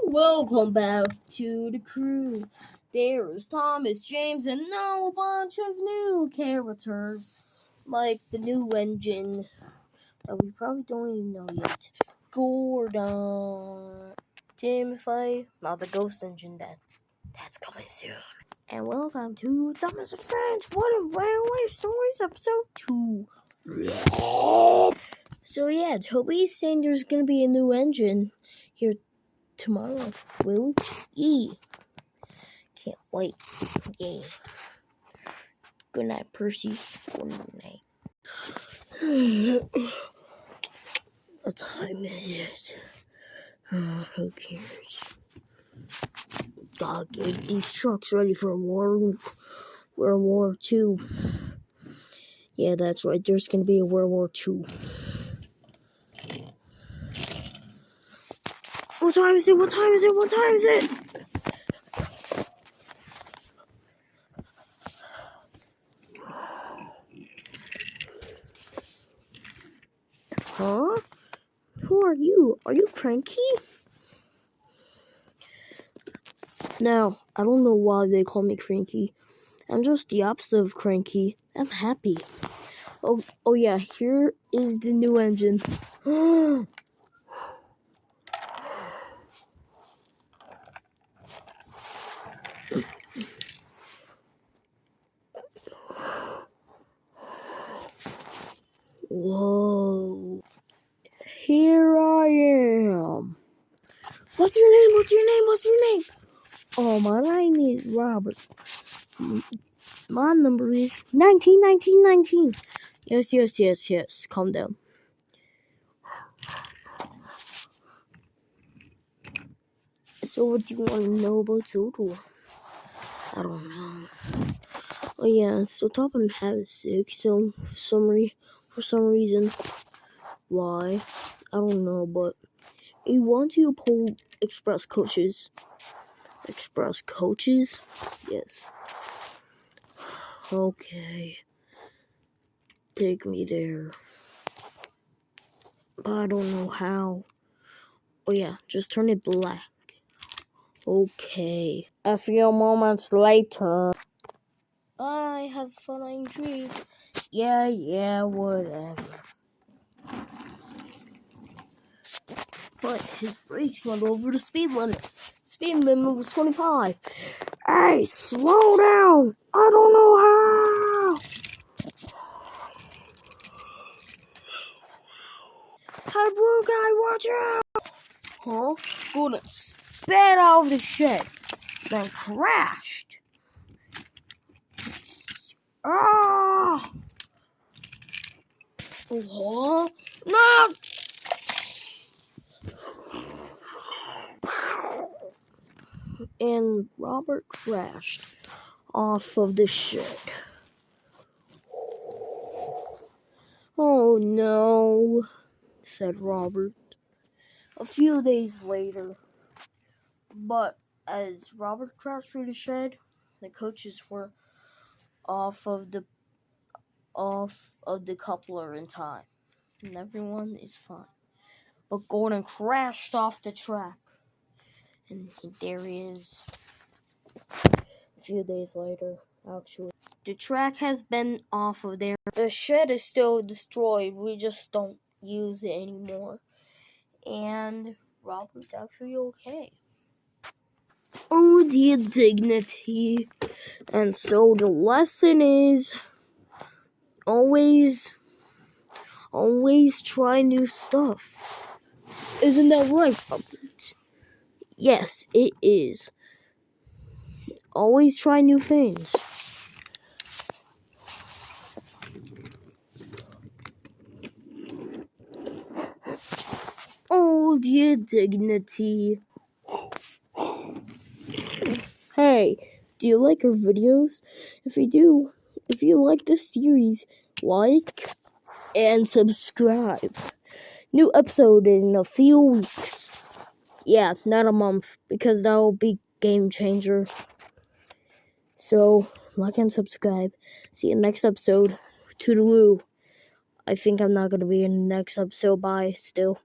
Welcome back to the crew. There is Thomas, James, and now a bunch of new characters, like the new engine that we probably don't even know yet. Gordon, Timothy, not the ghost engine that's coming soon. And welcome to Thomas and Friends, What in Railway Stories, episode 2. So yeah, Toby's saying there's gonna be a new engine here tomorrow. Will E. Can't wait. Yay. Good night, Percy. Good night. What time is it? Who cares? Gotta get these trucks ready for World War II. Yeah, that's right. There's gonna be a World War II. What time is it? What time is it? What time is it? Huh? Who are you? Are you cranky? Now, I don't know why they call me cranky. I'm just the opposite of cranky. I'm happy. Oh yeah, here is the new engine. Whoa. Here I am. What's your name? What's your name? What's your name? Oh, my name is Robert. My number is 19. Yes. Calm down. So what do you want to know about Zodor? I don't know. Oh yeah, so Topham has sick, so for some reason. Why? I don't know, but he wants you to pull express coaches. Express coaches? Yes. Okay. Take me there. But I don't know how. Oh yeah, just turn it black. Okay. A few moments later. I have flying dreams. Yeah, whatever. But his brakes went over the speed limit. Speed limit was 25. Hey, slow down! I don't know how! Hey, blue guy, watch out! Huh? Gordon sped out of the shed, then crashed. Ah! What? No! And Robert crashed off of the shed. Oh no, said Robert. A few days later. But as Robert crashed through the shed, the coaches were off of the coupler in time. And everyone is fine. But Gordon crashed off the track. And there he is. A few days later, actually. The track has been off of there. The shed is still destroyed. We just don't use it anymore. And Robert's actually okay. Oh, the indignity. And so the lesson is always try new stuff. Isn't that right, Robert? Yes, it is. Always try new things. Oh, the indignity. Hey, do you like our videos? If you like this series, like and subscribe. New episode in a few weeks. Yeah, not a month, because that will be game changer. So, like and subscribe. See you next episode. Toodaloo. I think I'm not going to be in the next episode. Bye, still.